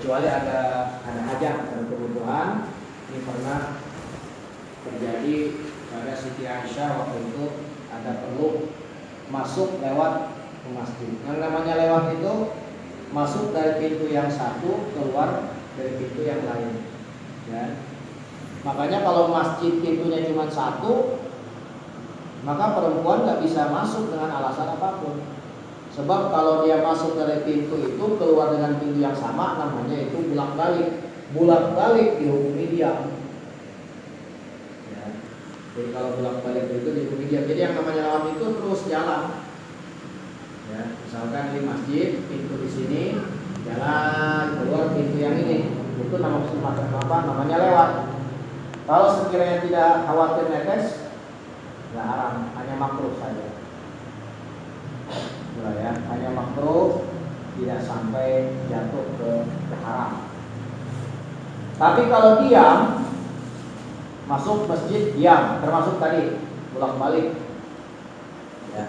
kecuali ada hajat dan kebutuhan. Ini pernah terjadi pada Siti Aisyah waktu itu, ada perlu masuk lewat ke masjid. Yang namanya lewat itu masuk dari pintu yang satu, keluar dari pintu yang lain, ya. Makanya kalau masjid pintunya cuma satu, maka perempuan nggak bisa masuk dengan alasan apapun. Sebab kalau dia masuk dari pintu itu, keluar dengan pintu yang sama, namanya itu bolak-balik. Bolak-balik dihukumi diam. Ya. Jadi kalau bolak-balik itu dihukumi diam. Jadi yang namanya lewat itu terus jalan. Ya, misalkan di masjid, pintu di sini, jalan keluar pintu yang ini, itu namanya lewat. Kalau sekiranya tidak khawatir netes, nggak haram, hanya makruh saja. Nah, ya, hanya makruh, tidak sampai jatuh ke haram. Tapi kalau diam, masuk masjid diam, termasuk tadi bolak-balik, ya,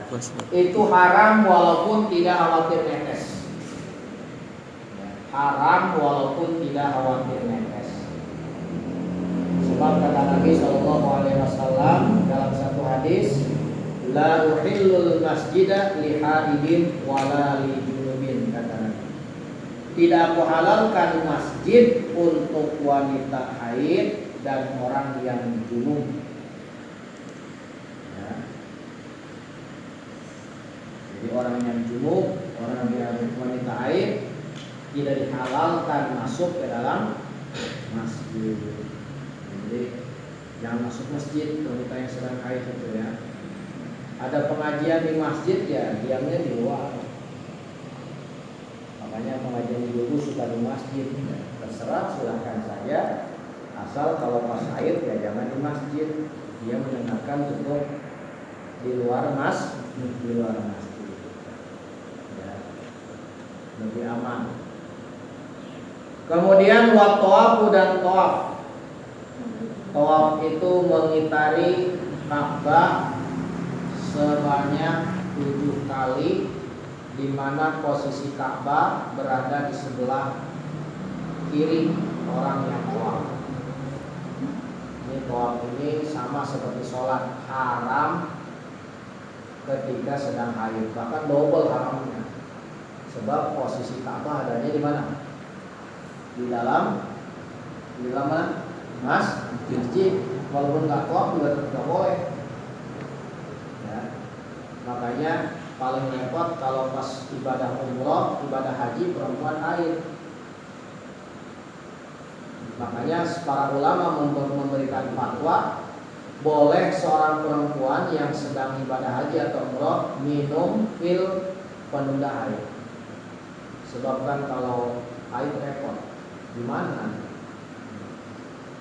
itu haram walaupun tidak khawatir netes. Ya, haram walaupun tidak khawatir netes. Sebab kata Nabi SAW dalam satu hadis, la uhillul masjidah li haidin wala li junubin, kata Nabi. Tidak aku halalkan masjid untuk wanita haid dan orang yang junub. Ya. Jadi orang yang junub, orang yang wanita haid tidak dihalalkan masuk ke dalam masjid. Jadi jangan masuk masjid wanita yang sedang haid itu, ya. Ada pengajian di masjid, ya diamnya di luar. Makanya pengajian dulu suka di masjid, ya. Terserah, silahkan saja. Asal kalau pas haid ya jangan di masjid. Dia mendengarkan cukup di luar masjid, ya. Lebih aman. Kemudian wat-tawaf dan tawaf. Tawaf itu mengitari Ka'bah sebanyak 7 kali, di mana posisi Ka'bah berada di sebelah kiri orang yang tawaf. Ini tawaf ini sama seperti sholat, haram ketika sedang haid, bahkan double haramnya. Sebab posisi Ka'bah adanya di mana? Di dalam mana? Masjid. Walaupun nggak tawaf juga tidak boleh. Ya. Makanya paling repot kalau pas ibadah umroh, ibadah haji perempuan haid. Makanya para ulama memberikan fatwa boleh seorang perempuan yang sedang ibadah haji atau umroh minum pil penunda haid. Sebab kan kalau haid repot, gimana?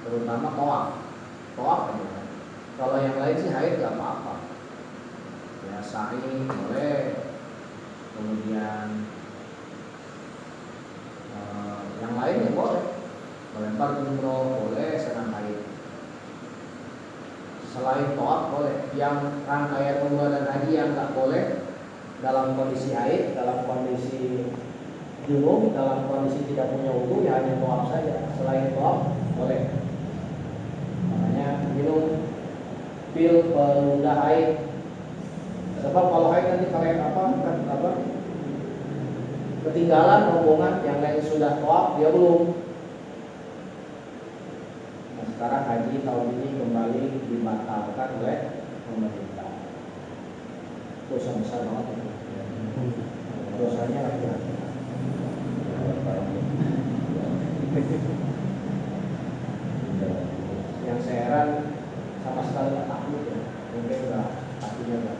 Terutama tawaf aja. Kalau yang lain sih haid gak apa-apa. Ya sa'i boleh, kemudian yang lain ya boleh. Melempar jumroh boleh sedang haid. Selain tawaf boleh. Yang rangkaian umrah dan haji yang tak boleh dalam kondisi haid, dalam kondisi junub, dalam kondisi tidak punya wudu, ya hanya tawaf saja. Selain tawaf boleh. Makanya minum pil penunda haid. Sebab kalau haid nanti ketinggalan rombongan yang lain sudah tawaf, dia belum. Sekarang haji tahun ini kembali dibatalkan oleh pemerintah. Dosa besar banget. Dosanya laki-laki. Yang saya heran sama sekali nggak takut, ya. Mungkin nggak takutnya nggak.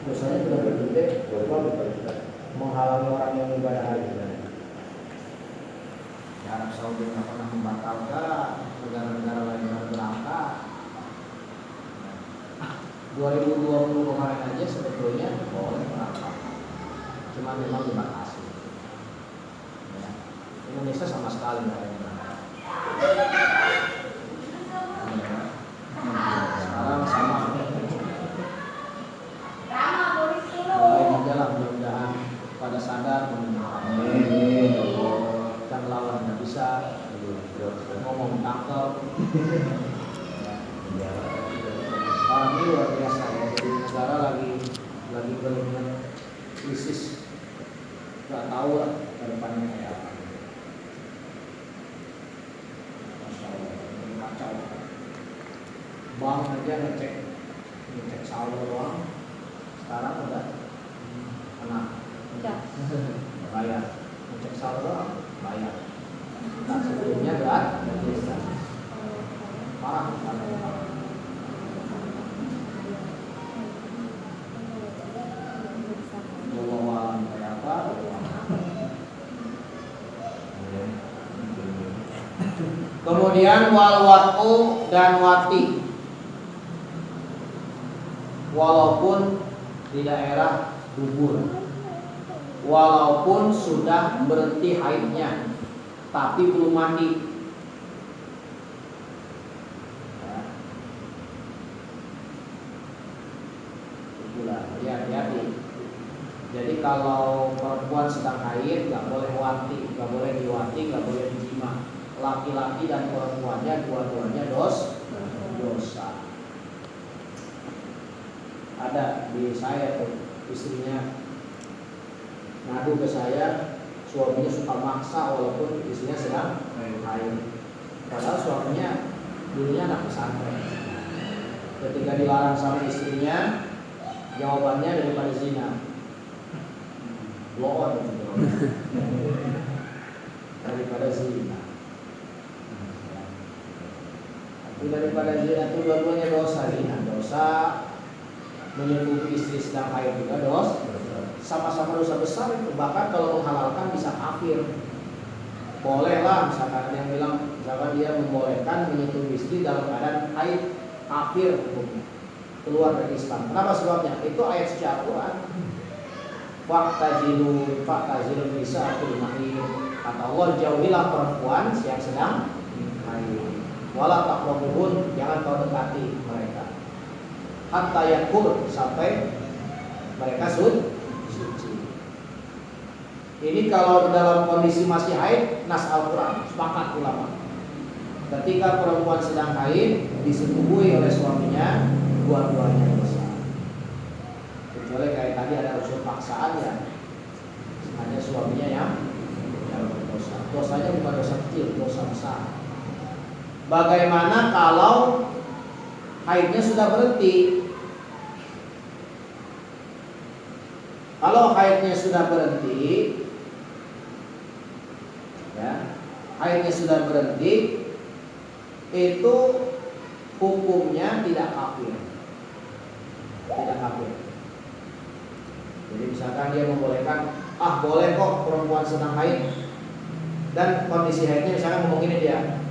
Dosanya sudah bergede, menghalangi orang yang ibadah haji. Arab Saudi nggak pernah membatalkan, negara-negara lain yang berangkat. 2020 kemarin aja sebetulnya boleh berangkat, cuma memang dibatasi. Ya. Indonesia sama sekali nggak ada yang berangkat. Sekarang sama. Doain aja lah, mudah-mudahan pada sadar. Kita melawan nggak bisa, ngomong tangkap. Sekarang ini luar biasa ya, jadi negara lagi benar-benar krisis, nggak tahu lah ke depannya kayak apa. Masya Allah, ini kacau. Bank aja ngecek saldo doang, sekarang udah kena bayar, ngecek saldo doang bayar. Nah, sebelumnya gratis, parah. Kemudian wal wat'u dan wati, walaupun di daerah dubur, walaupun sudah berhenti haidnya tapi belum mandi. Itulah, hati-hati. Jadi kalau perempuan sedang haid nggak boleh wati, nggak boleh diwati, nggak boleh dijima. Laki-laki dan perempuannya dua-duanya dosa. Ada di saya tuh istrinya ngadu ke saya, suaminya suka maksa walaupun istrinya sedang haid. Padahal suaminya dulunya anak pesantren. Ketika dilarang sama istrinya, jawabannya daripada zina. Blow on daripada zina. Itu daripada zina itu dua-duanya dosa. Zina dosa, menyentuh istri sedang haid juga dosa. Sama-sama dosa besar itu. Bahkan kalau menghalalkan bisa kafir. Bolehlah misalkan yang bilang, misalkan dia membolehkan menyentuh istri dalam keadaan haid, kafir hukumnya, keluar dari Islam. Kenapa sebabnya? Itu ayat suci Al-Quran. Faktazilu bisa atul mahir. Kata Allah, jauhilah perempuan yang sedang haid. Wala taqrabuhun, jangan kau dekati mereka. Hatta yakur, sampai mereka suci. Ini kalau dalam kondisi masih haid, nas Al-Quran, sepakat ulama. Ketika perempuan sedang haid, disetubuhi oleh suaminya, dua-duanya dosa. Kecuali kayak tadi ada unsur paksaan ya, hanya suaminya yang berdosa. Dosanya bukan dosa kecil, dosa besar. Bagaimana kalau haidnya sudah berhenti? Kalau haidnya sudah berhenti, ya, haidnya sudah berhenti, itu hukumnya tidak kafir, tidak kafir. Jadi misalkan dia membolehkan, boleh kok perempuan sedang haid, dan kondisi haidnya misalkan ngomong gini dia,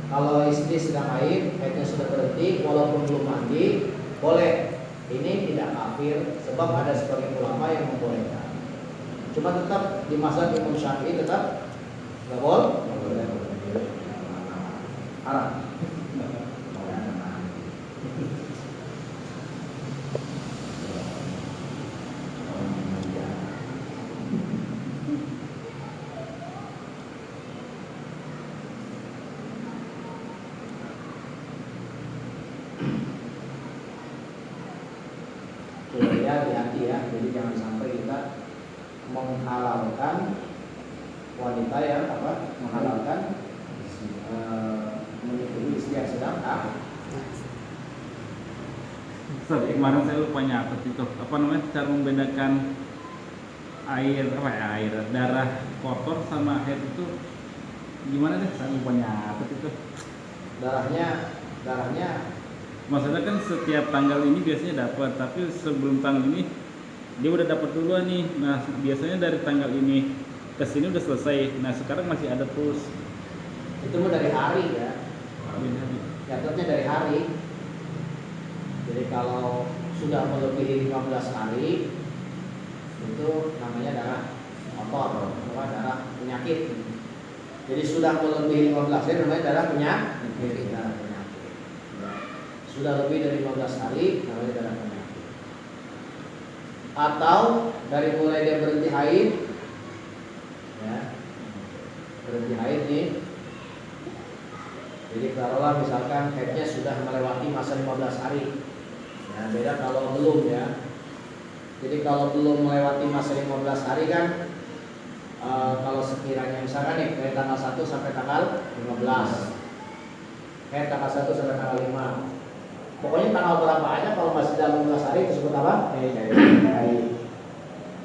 kalau istri sedang haid, haidnya sudah berhenti, walaupun belum mandi, boleh. Ini tidak kafir, sebab ada sebagian ulama yang membolehkan. Cuma tetap di mazhab Imam Syafi'i tetap nggak boleh, haram. Hati-hati ya, jadi jangan sampai kita menghalalkan wanita yang menghalalkan menyetujui istri yang sedang Kemarin saya lupa nyatet itu cara membedakan air darah kotor sama haid itu gimana deh, saya lupa nyatet itu. Darahnya Maksudnya kan setiap tanggal ini biasanya dapat, tapi sebelum tanggal ini dia udah dapat duluan nih. Nah biasanya dari tanggal ini ke sini udah selesai. Nah sekarang masih ada terus. Itu mah dari hari ya. Jatuhnya dari hari. Jadi kalau sudah melebihi 15 hari itu namanya darah kotor, darah penyakit. Jadi sudah melebihi 15 hari namanya darah penyakit. Sudah lebih dari 15 hari namanya darah penyakit. Atau dari mulai dia berhenti haid, ya, berhenti haid nih. Jadi taruhlah misalkan haidnya sudah melewati masa 15 hari. Ya, beda kalau belum ya. Jadi kalau belum melewati masa 15 hari kan kalau sekiranya misalkan nih dari tanggal 1 sampai tanggal 15. Tanggal 1 sampai tanggal 5. Pokoknya tanggal berapa aja kalau masih dalam 15 hari tersebut apa? Haid.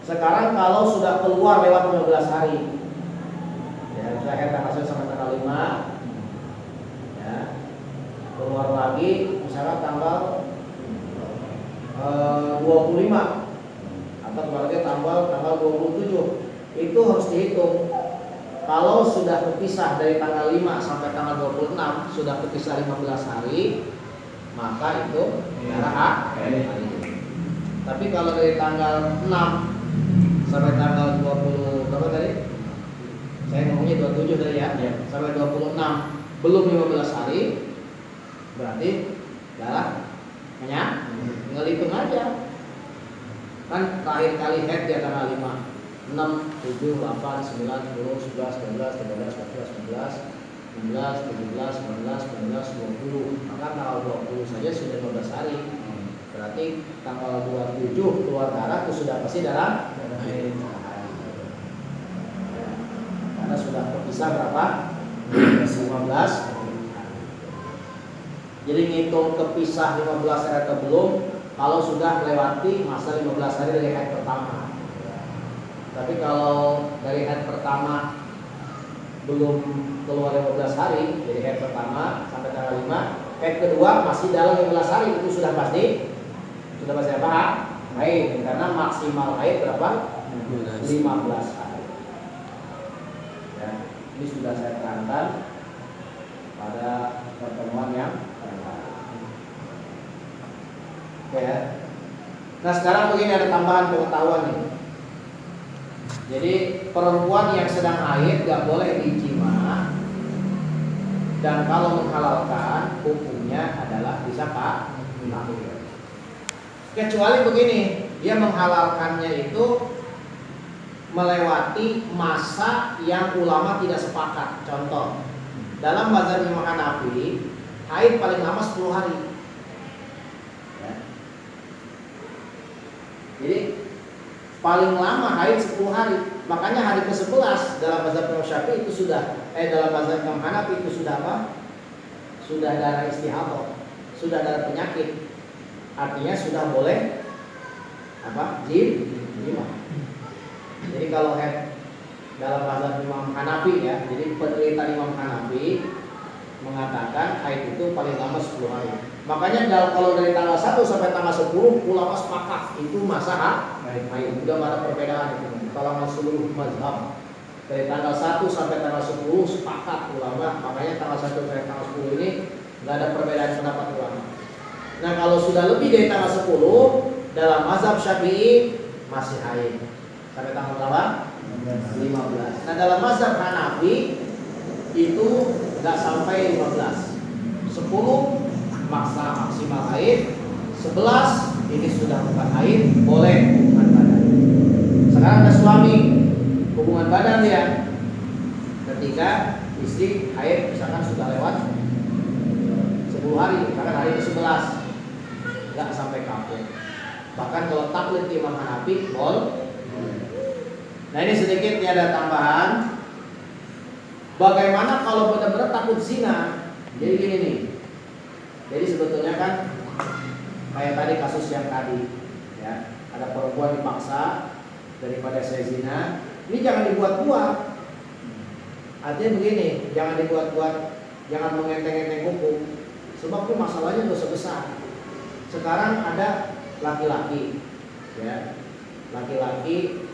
Sekarang kalau sudah keluar lewat 15 hari. Ya, misalkan tanggal 1 sampai tanggal 5. Ya. Keluar lagi misalkan tanggal 25 atau keluarga tanggal 27, itu harus dihitung. Kalau sudah berpisah dari tanggal 5 sampai tanggal 26, sudah berpisah 15 hari, maka itu darah haid. Tapi kalau dari tanggal 6 sampai tanggal 20 berapa tadi? Saya ngomongnya 27 tadi ya. Sampai 26 belum 15 hari, berarti darah ngelitung aja. Kan terakhir kali haid dia tanggal 5, 6, 7, 8, 9, 10, 11, 12, 13, 14, 15, 16, 17, 18, 19, 20. Maka tanggal 20 saja sudah 15 hari. Berarti tanggal 27 keluar darah itu sudah pasti darah haid. Ya, karena sudah berpisah berapa? 15. Jadi ngitung kepisah 15 hari atau belum kalau sudah melewati masa 15 hari dari haid pertama. Tapi kalau dari haid pertama belum keluar 15 hari, jadi haid pertama sampai tanggal 5, haid kedua masih dalam 15 hari, itu sudah pasti apa? Haid. Karena maksimal haid berapa? 15 hari. Ya, ini sudah saya terangkan pada pertemuan yang ya. Nah sekarang begini, ada tambahan pengetahuan nih. Jadi perempuan yang sedang haid gak boleh dijima, dan kalau menghalalkan hukumnya adalah bisa kafir. Kecuali begini, dia menghalalkannya itu melewati masa yang ulama tidak sepakat. Contoh, dalam mazhab Imam Hanafi, haid paling lama 10 hari. Jadi paling lama haid 10 hari. Makanya hari ke-11 dalam mazhab Imam Syafi'i itu sudah dalam mazhab Imam Hanafi itu sudah apa? Sudah darah istihadah, sudah darah penyakit. Artinya sudah boleh apa? Jima. Jadi kalau haid dalam mazhab Imam Hanafi ya, jadi penelitian Imam Hanafi mengatakan haid itu paling lama 10 hari. Makanya kalau dari tanggal 1 sampai tanggal 10 ulama sepakat itu masa haid. Udah ada perbedaan itu. Kalau seluruh mazhab dari tanggal 1 sampai tanggal 10 sepakat ulama. Makanya tanggal 1 sampai tanggal 10 ini nggak ada perbedaan pendapat ulama. Nah kalau sudah lebih dari tanggal 10 dalam mazhab Syafi'i masih haid sampai tanggal berapa? 15. Nah dalam mazhab Hanafi itu nggak sampai 15. 10 maksimal haid, 11 ini sudah bukan haid, boleh hubungan badan. Sekarang ada suami hubungan badan dia ketika istri haid misalkan sudah lewat 10 hari, misalkan hari ke-11, nggak sampai kafir. Bahkan kalau taklid Imam Hanafi boleh. Nah ini sedikit ada tambahan. Bagaimana kalau benar-benar takut zina? Jadi gini nih. Jadi sebetulnya kan kayak tadi kasus yang tadi ya, ada perempuan dipaksa daripada saya zina. Ini jangan dibuat-buat. Artinya begini, jangan dibuat-buat, jangan mengenteng-enteng hukum. Sebab itu masalahnya dosa besar. Sekarang ada laki-laki ya, laki-laki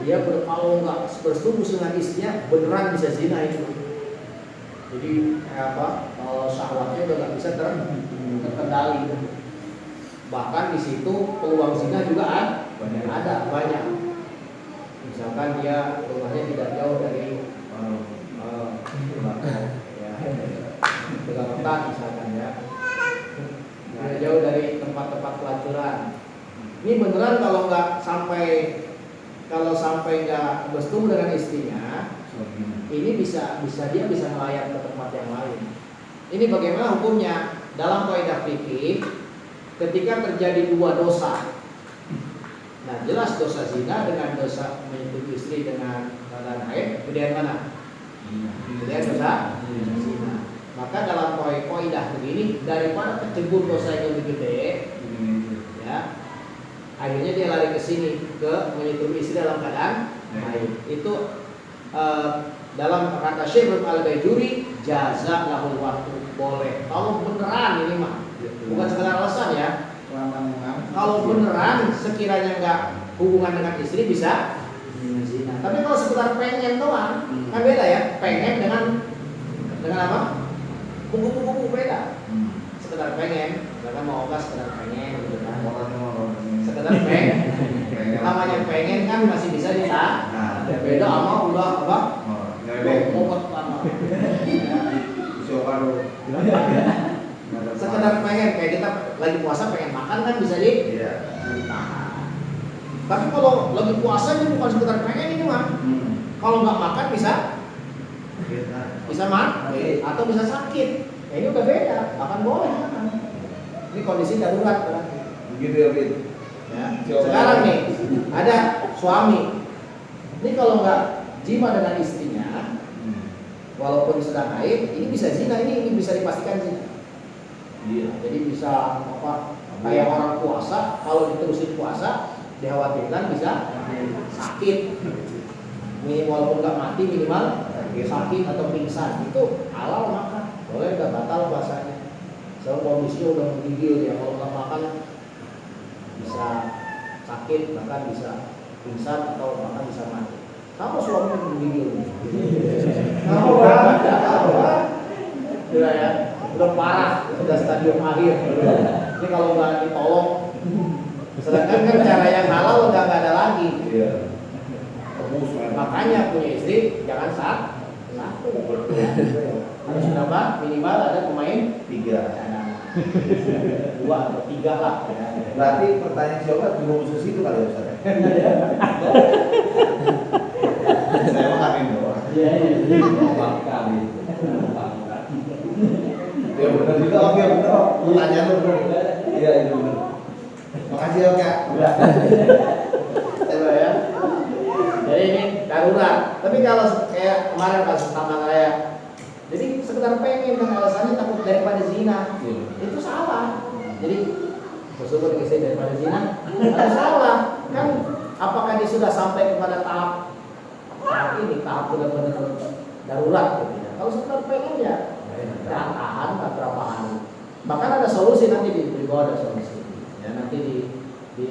dia kalau nggak bersetubuh dengan istrinya beneran bisa zina itu. Jadi syahwatnya udah nggak bisa terkendali. Bahkan di situ peluang zina juga ada banyak. Misalkan dia rumahnya tidak jauh dari Tegal misalkan ya, tidak jauh dari tempat-tempat pelacuran. Ini beneran kalau nggak sampai kalau sampai nggak bertemu dengan istrinya, ini bisa dia bisa melayat ke tempat yang lain. Ini bagaimana hukumnya dalam kaidah fikih ketika terjadi dua dosa. Nah, jelas dosa zina dengan dosa menyentuh istri dengan keadaan haid, gedean mana? Gedean dosa zina. Maka dalam kaidah begini, daripada kecebur dosa yang lebih gede, ya, akhirnya dia lari ke sini ke menyentuh istri dalam keadaan haid. Itu dalam kata Syekh Al-Bajuri, jaza lahul waktu, boleh. Kalau beneran ini mah bukan sekedar alasan ya. Kalau beneran sekiranya nggak hubungan dengan istri bisa zina. Tapi kalau sekedar pengen doang, kan beda ya. Pengen dengan apa? Kupu-kupu beda. Sekedar pengen, karena mau gas sekedar pengen, gitu kan. Sekedar pengen. Namanya pengen kan masih bisa ditahan. Beda sama udah apa? Obat lama. Sekedar pengen, kayak kita lagi puasa pengen makan kan bisa ditahan. Tapi kalau lagi puasa ini bukan sekedar pengen ini mah. Kalau nggak makan bisa mati atau bisa sakit. Ya, ini udah beda, akan boleh makan. Ini kondisi darurat berarti. Begitu ya, Bin. Ya. Sekarang nih ada suami. Ini kalau nggak jima dengan istrinya, walaupun sedang haid, ini bisa zina, ini bisa dipastikan zina. Iya. Jadi bisa apa? Kayak orang puasa, kalau diterusin puasa, dikhawatirkan bisa sakit. Walaupun nggak mati minimal sakit atau pingsan, itu halal makan, boleh nggak batal puasanya. Soalnya kondisinya udah menggigil ya, kalau nggak makan bisa sakit, bahkan bisa pingsan atau bahkan bisa mati. Sama suaminya menggigil. Kamu udah ya, udah parah, sudah stadium akhir. Ini kalau nggak ditolong, sedangkan kan cara yang halal udah nggak ada lagi. Iya. Makanya punya istri jangan satu. Harus berapa? Minimal ada pemain 3. cadangan. 2 atau 3 lah. Berarti pertanyaan siapa cuma khusus itu kali ya Ustaz? Saya mah kami doang. Iya. Kami. Ya benar juga, oke benar. Pertanyaan lu benar. Iya itu benar. Makasih ya Kak. Coba ya. Jadi ini darurat. Tapi kalau kayak kemarin kasus Taman Raya, jadi sekedar pengen dan alasannya takut daripada zina, itu salah. Jadi bersyukur istri daripada zina, itu salah. Kan apakah dia sudah sampai kepada tahap ini, tahap benar-benar darurat gitu ya. Kalau sekedar pengen ya tahan beberapa hari. Bahkan ada solusi nanti di bawah ada solusi. Ya nanti di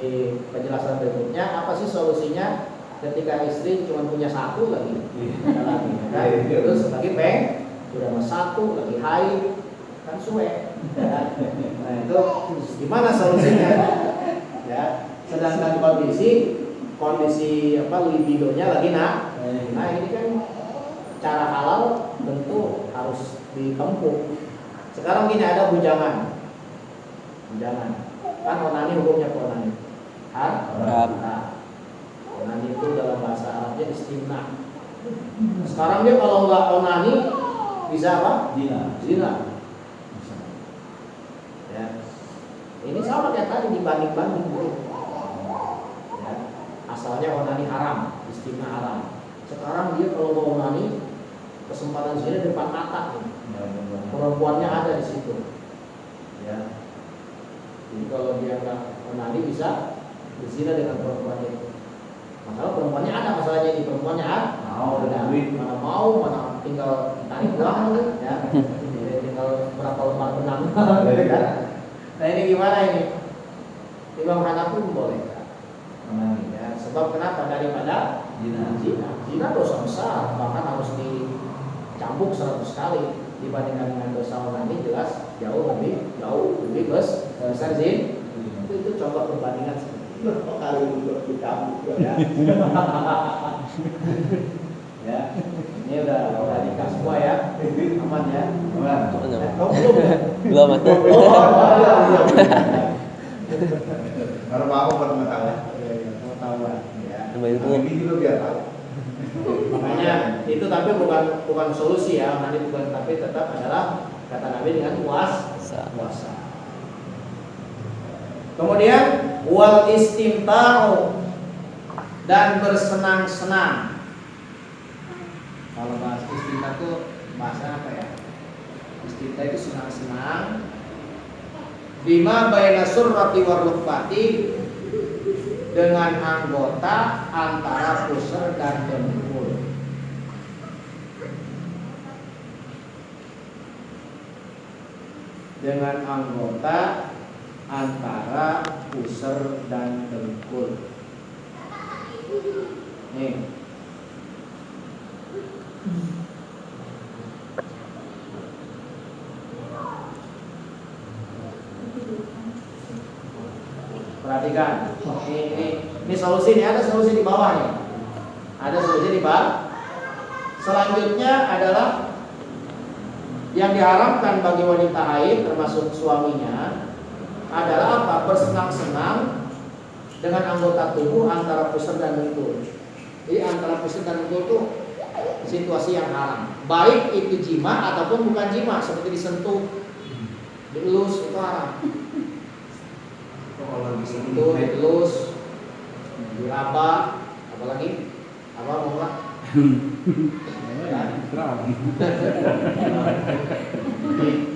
penjelasan berikutnya apa sih solusinya ketika istri cuma punya satu lagi, ada lagi, kan? Terus lagi sudah mas satu lagi haid, kan suwe. Ya. Nah itu gimana solusinya? Ya, sedangkan kondisi apa libidonya lagi nah ini kan cara halal tentu harus ditempuh. Sekarang gini ada bujangan, kan onani hukumnya onani, onani itu dalam bahasa Arabnya istimna. Sekarang dia kalau nggak onani bisa apa? Zina. Ya. Ini sama kayak tadi dibanding-banding. Ya. Asalnya onani haram, istimna haram. Sekarang dia kalau mau onani kesempatan zina depan mata nih. Perempuannya ada di situ. Ya. Jadi kalau dia nggak onani bisa berzina dengan perempuan itu. Masalah perempuannya ada, masalahnya di perempuannya mana mau tinggal tarik uang ya, tinggal berapa lembar benang, gitu kan? Nah ini gimana ini? Imam Hanafi membolehkan, ya, sebab kenapa? Daripada zina dosa besar, bahkan harus dicambuk 100 kali dibandingkan dengan dosa onani, jelas jauh lebih besar zina. Itu coba perbandingan berapa kali untuk dicambuk ya. Ya, ini udah nikah semua ya, aman ya. Belum atau? Kalau mau pernah tahu. Pengetahuan ya. Ini juga biar tahu. Makanya itu tapi bukan solusi ya, nanti bukan, tapi tetap adalah kata Nabi dengan puasa. Kemudian wal istimta'u, dan bersenang-senang. Kalau bahas istimta itu bahasa apa ya? Istimta itu senang-senang. Bima baina surrati war rukbati, dengan anggota antara pusar dan dengkul. Dengan anggota antara pusar dan dengkul. Nih. Perhatikan. Ini solusi nih, ada solusi di bawah nih. Ada solusi di bawah. Selanjutnya adalah yang diharamkan bagi wanita haid termasuk suaminya adalah apa? Bersenang-senang dengan anggota tubuh antara pusar dan dengkul. Jadi antara pusar dan dengkul itu situasi yang haram. Baik itu jima ataupun bukan jima, seperti disentuh, dielus, itu haram. Kalau Disentuh, dielus, diraba, apalagi apa mau nggak?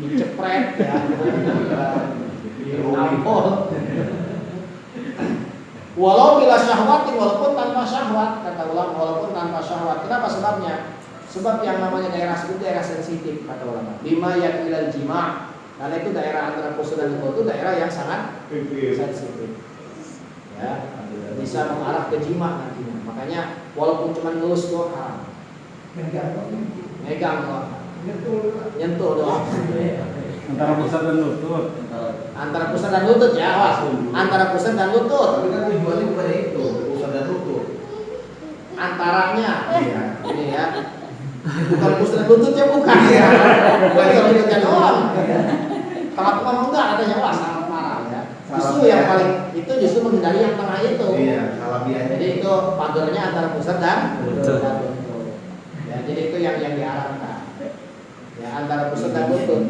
Dicepret ya, ditampol. Walau bila syahwatin, walaupun tanpa syahwat, kata ulama, walaupun tanpa syahwat. Kenapa sebabnya? Sebab yang namanya daerah itu daerah sensitif, kata ulama. Bima yang ilal jima, karena itu daerah antara pusar dan dengkul itu daerah yang sangat sensitif. Ya, bisa mengarah ke jima nantinya. Makanya walaupun cuma ngelus doang haram. Megang doang. Nyentuh doang. Antara pusat dan lutut. Antara pusat dan lutut ya, awas. Antara pusat dan lutut. Tapi kan tujuannya bukan itu, pusat dan lutut. Antaranya. Iya. Ini ya. Bukan pusat dan lututnya bukan ya. Bukan lututnya doang. Kalau memang enggak katanya wah sangat parah ya. Justru yang paling itu justru menghindari yang tengah itu. Iya, salah biaya. Jadi itu pagernya antara pusat dan lutut. Ya, jadi itu yang diharapkan. Ya, antara pusat dan lutut.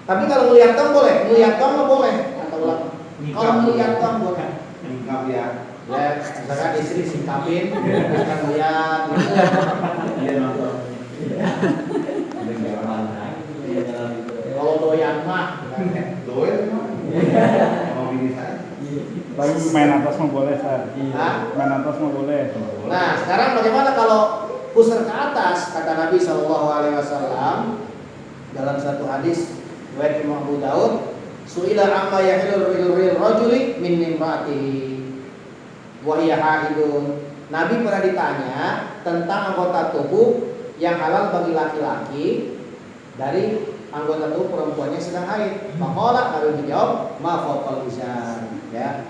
Tapi kalau melihat tong boleh, melihat tong nggak boleh, kata ulama. Kalau melihat tong boleh. Nikah ya. Ya, misalkan istri sikapin, misalkan lihat. Iya nonton. Kalau doyan mah, Doyan mah. Mau bini saya. Tapi main atas mah boleh, Sar. Hah? Main atas mah boleh. Nah, sekarang bagaimana kalau pusar ke atas? Kata Nabi SAW dalam satu hadis riwayat Imam Abu Daud, su'ila amma yahilul rajuli min imra'atihi wa hiya haidun. Nabi pernah ditanya tentang anggota tubuh yang halal bagi laki-laki dari anggota tubuh perempuannya sedang haid. Maqala, Nabi menjawab, ma fawqal izar, ya.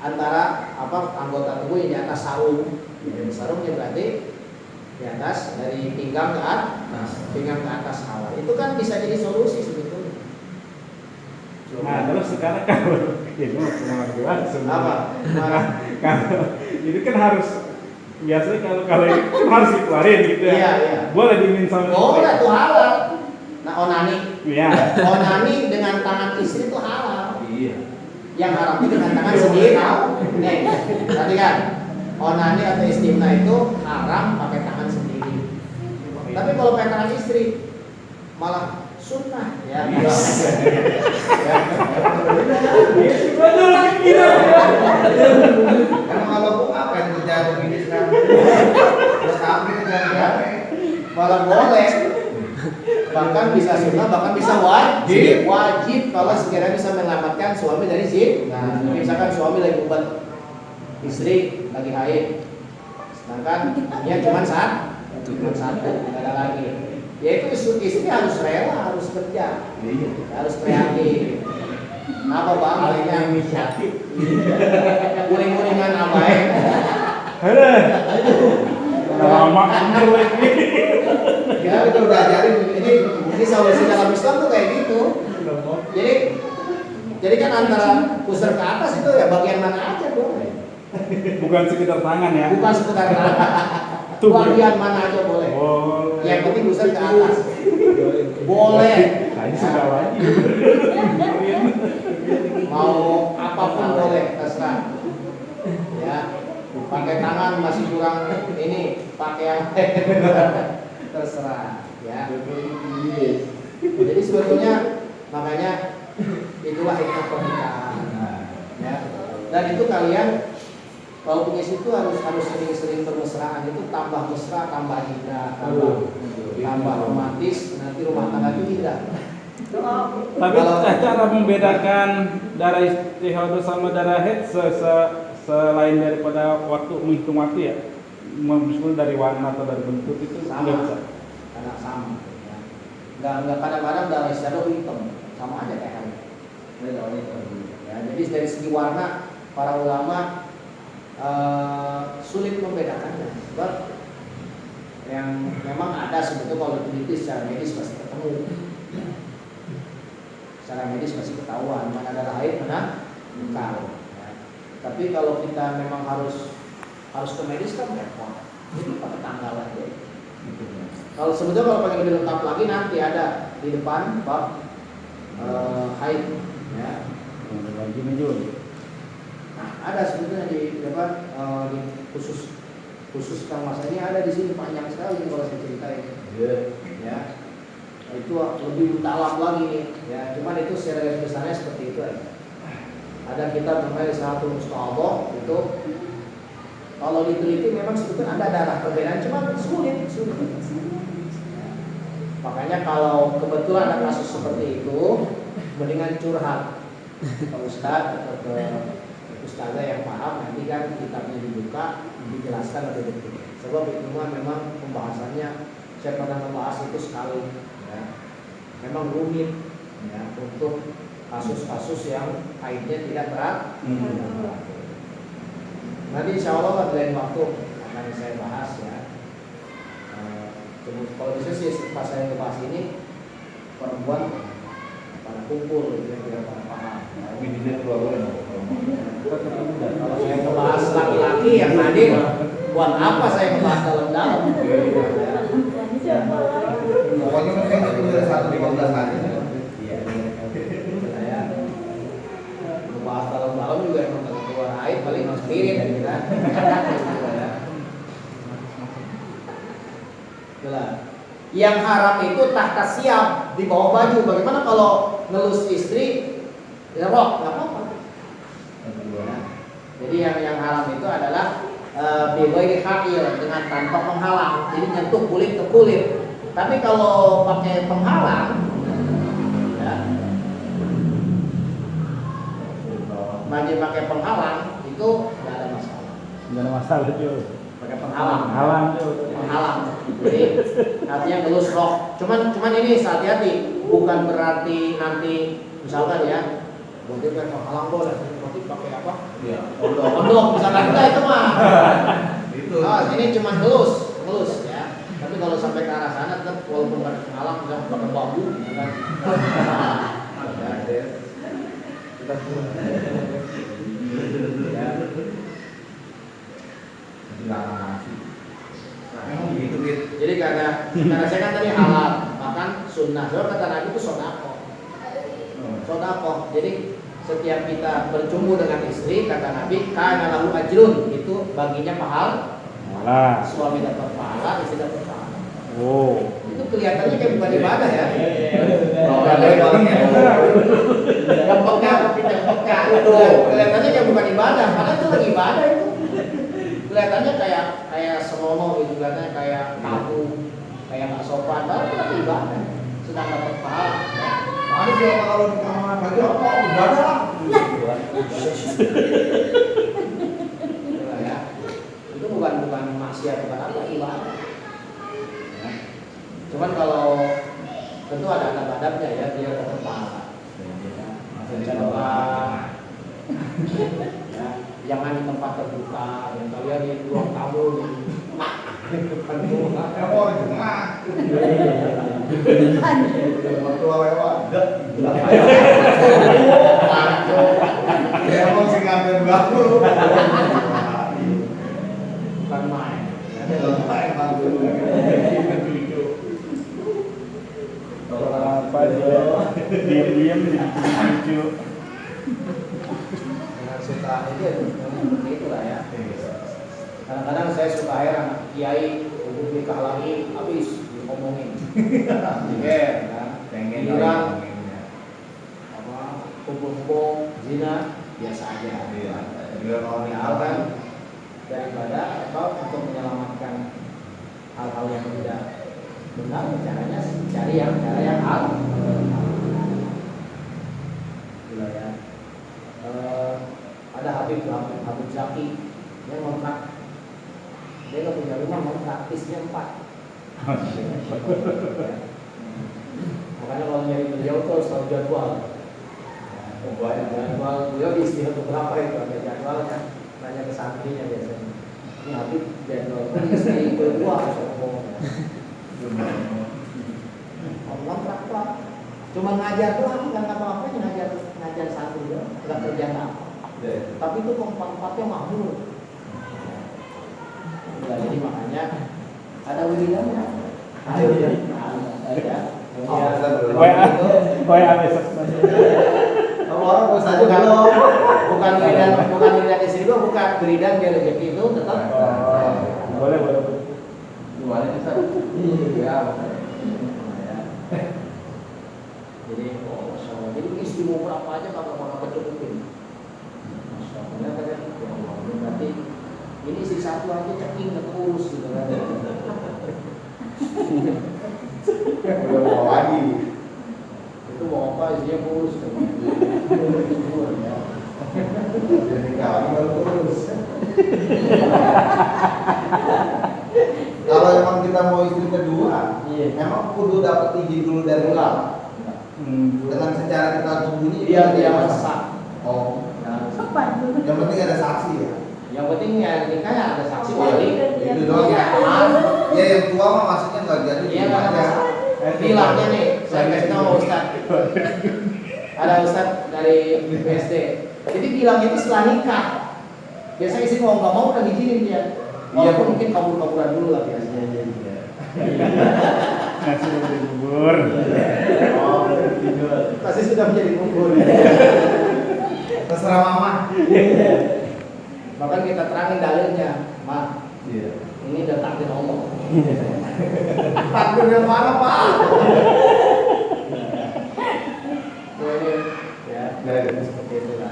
Antara anggota tubuh yang di atas sarung. Jadi sarungnya berarti di atas, dari pinggang ke atas, pinggang ke atas halal. Itu kan bisa jadi solusi sebetulnya. Nah, terus sekarang kalau ini mau jelas Apa? Kalau ini kan harus biasanya kalau itu kan harus dikeluarin gitu ya. Iya, iya. Boleh dimin sama Boleh tuh halal. Nah, onani. Iya. Onani dengan tangan istri itu halal. Iya. Yang haram itu dengan tangan sendiri. Nih, tadi kan onani atau istimna itu haram pakai tangan sendiri. Tapi kalau pakai tangan istri malah sunnah ya. Emang kalau aku apa yang terjadi begini sekarang? Terus kami jangan Malah boleh. Bahkan bisa sunnah, bahkan bisa wajib. Wajib kalau sekiranya bisa menyelamatkan suami dari zina. Nah, misalkan suami lagi buat istri lagi haid, sedangkan dia cuma satu, tidak ada lagi. Yaitu istri harus rela, harus kerja, harus kreatif. Apa bang? Lainnya inisiatif. Guling-gulingan apa ya? Lama bener lagi. Ya itu udah ajarin. Ini solusi dalam Islam tuh kayak gitu. Jadi kan antara pusar ke atas itu ya bagian mana aja boleh. Bukan sekedar tangan ya. Bukan sekedar Tuh. bagian mana aja boleh. Oh. Yang penting Ustaz ke atas. Boleh. Tadi sudah lagi. Mau apapun boleh, terserah. Ya, pakai tangan masih kurang ini, pakai yang terserah. Ya. Jadi sebetulnya makanya itulah hikmah pernikahan. Ya. Dan itu kalian kalau punya itu harus sering-sering bermesraan, itu tambah mesra, tambah indah, tambah romantis, nanti rumah tangga itu indah. Tapi cara membedakan darah istihadah sama darah haid selain daripada waktu menghitung waktu ya, meskipun dari warna atau dari bentuk itu Sama. nggak bisa. Karena sama. Ya. Nggak kadang-kadang darah istihadah hitam, sama aja kayak hari. Ya, jadi dari segi warna para ulama sulit membedakannya, sebab yang memang ada sebetulnya kalau diteliti secara medis pasti ketemu. Secara medis pasti ketahuan mana darah haid mana bukan. Ya. Tapi kalau kita memang harus ke medis kan repot. Jadi pakai tanggal aja. Kalau sebetulnya kalau pengen lebih lengkap lagi nanti ada di depan bab haid. Ya. Lagi menjual. Nah, ada sebetulnya di depan di khusus Kang Mas ini ada di sini panjang sekali kalau saya ceritain. Ya. Itu lebih dalam lagi nih. Ya, cuman itu secara garis besarnya seperti itu aja. Ada kitab namanya Satu Mustahadah itu kalau diteliti memang sebetulnya ada darah perbedaan, cuman sulit. Ya. Makanya kalau kebetulan ada kasus seperti itu, mendingan curhat ke Ustadz atau ke ustazah yang paham, nanti kan kitabnya dibuka, dijelaskan lebih detail. Sebab itu memang pembahasannya saya pernah membahas itu sekali. Ya. Memang rumit ya, untuk kasus-kasus yang haidnya tidak berat. Nanti insya Allah lain waktu akan saya bahas ya. Kalau bisa sih pas saya bahas ini perempuan pada kumpul gitu ya, tidak pada paham. Kalau saya membahas laki-laki yang hadir, buat apa saya membahas dalam-dalam? Pokoknya mungkin itu dari 1:15 hari. Saya membahas dalam-dalam juga emang keluar air paling spirit gitu kan. Itulah. Yang haram itu tahta siap di bawah baju. Bagaimana kalau ngelus istri ya rok nggak apa-apa. Jadi yang haram itu adalah beboi hakil dengan tanpa penghalang. Jadi nyentuh kulit ke kulit. Tapi kalau pakai penghalang, ya, baju pakai penghalang itu nggak ada masalah. Nggak ada masalah itu. Pakai penghalang. Penghalang tuh. Penghalang. Jadi artinya ngelus rok. Cuman ini hati-hati. Bukan berarti nanti misalkan ya, berarti pakai penghalang boleh. Berarti pakai apa? Iya. Ondok misalkan enggak itu mah. Itu. Ini cuma ngelus ya. Tapi kalau sampai ke arah sana tetap walaupun pakai penghalang bisa pakai bambu gitu kan. Memang begitu gitu. Jadi karena saya kan tadi halal, bahkan sunnah. Soalnya kata Nabi itu sodako. Jadi setiap kita bercumbu dengan istri, kata Nabi, kana lahu ajrun, itu baginya pahala. Suami dapat pahala, istri dapat pahala. Oh. Itu kelihatannya kayak bukan ibadah ya. Kelihatannya kayak bukan ibadah, padahal itu lagi ibadah itu. Kelihatannya kayak senonoh gitu, kelihatannya kayak tabu, kayak nggak sopan, padahal itu lagi ibadah, sedang dapat pahala. Ya. Ada juga kalau di kamar baju apa ibadah lah. Itulah ya. Itu bukan maksiat, bukan apa, ibadah. Ya. Cuman kalau tentu ada adab-adabnya ya, dia dapat pahala. Coba ya, jangan di tempat terbuka, yang kalian di ruang tamu di depan rumah. Kamu orang tengah. Waktu lewat. Ya mau sih ngambil baru. Diam-diam jadi lucu. Dengan suka itu ya seperti itulah ya. Kadang-kadang saya suka heran kiai untuk nikah lagi habis ngomongin. Iya, kan? Pengen Giliran ngomongin. apa kumpul-kumpul zina biasa aja. Iya. Biar kalau Padahal kan daripada apa untuk menyelamatkan hal-hal yang tidak benar, caranya cari cara yang halal. Gila ya. Ada Habib Zaki, dia ngontrak, dia nggak punya rumah, ngontrak isnya 4. Makanya kalau nyari beliau tuh harus tahu jadwal. Jadwal beliau di istirahat berapa itu ada jadwalnya, nanya ke santrinya biasanya. Ini Habib jadwal istri berdua harus ngomong. Ngontrak pak, cuma ngajar doang, nggak ngapa-ngapain, ngajar satu doang, nggak kerja apa. Tapi itu tempatnya makmur. Ya, jadi makanya ada wiridannya. Ada ya. WA besok. orang mau saja belum. Bukan wiridan istri gua, bukan wiridan biar rezeki itu tetap. Boleh. Gimana bisa? Iya. Jadi, Masya Allah. Jadi istri mau berapa aja kalau mau kecukupin. Masya Allah. Ya Allah. Berarti ini istri satu aja ceking terus gitu kan. Udah mau lagi. Itu mau apa isinya kurus kan. Jadi kali baru terus. Kalau emang kita mau istri kedua, emang kudu dapat izin dulu dari ulama. Dengan secara kita sembunyi Biar dia masak. Oh, Apa itu? yang penting ada saksi ya. Yang penting ya nikahnya ada saksi Iya, wali. itu doang ya. Ya yang tua mah maksudnya nggak jadi. Iya nggak ada masalah. Bilangnya nih, saya kasih tahu Ustaz. Ada Ustaz dari BSD. Jadi bilang itu setelah nikah. Biasanya istri mau nggak mau udah ngizinin dia. Walaupun mungkin kabur-kaburan dulu lah biasanya. Nasi udah bubur. Pasti sudah menjadi bubur. Terserah mama. Bahkan kita terangin dalilnya, Ma. Iya. Ini udah takdir Allah. Takdir yang mana pak? Ya, seperti itu lah.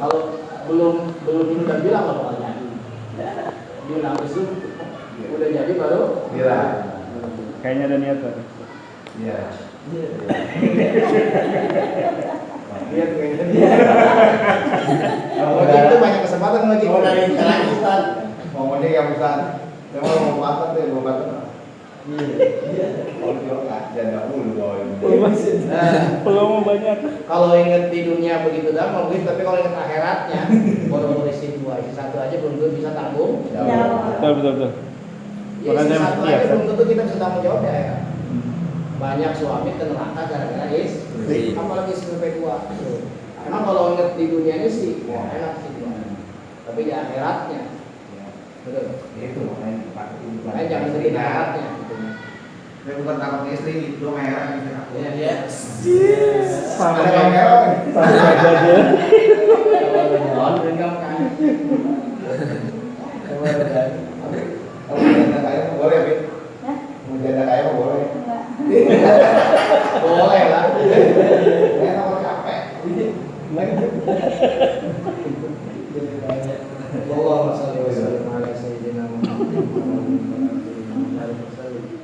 Kalau belum ini udah bilang apa bakal jadi. Dia nangis tuh udah jadi baru. Iya. Kayaknya ada niat tuh. Iya. Lihat kayaknya dia. Kalau gitu banyak kesempatan lagi. Mau dari lagi Ustaz. Mau ngomongnya yang Ustaz. Saya mau patah deh, mau patah. Iya. Kalau dia nggak janda dulu bawa. Peluang banyak. Kalau inget di dunia begitu dah mau begitu, tapi kalau inget akhiratnya, baru istri dua, istri satu aja belum tentu bisa tanggung. Betul. Ya, Makanya istri satu iya, aja Ustaz. belum tentu kita bisa tanggung jawab ya. Ya. Banyak suami ke neraka gara-gara istri, apalagi istri kedua. Emang kalau inget di dunia ini sih, wah enak sih dia. Tapi di akhiratnya, betul. Itu makanya Makanya jangan sering di akhiratnya. Gitu. Saya bukan takut istri itu merah gitu. Iya. Sama Ada kayak kamera nih. sama aja dia. Kalau janda kaya mah boleh, Bik. Hah? Mau janda kaya mah boleh. Enggak. Boleh lah. Saya nomor capek. Allahumma shalli wa sallim ala sayyidina Muhammad wa ala alihi wa sahbihi.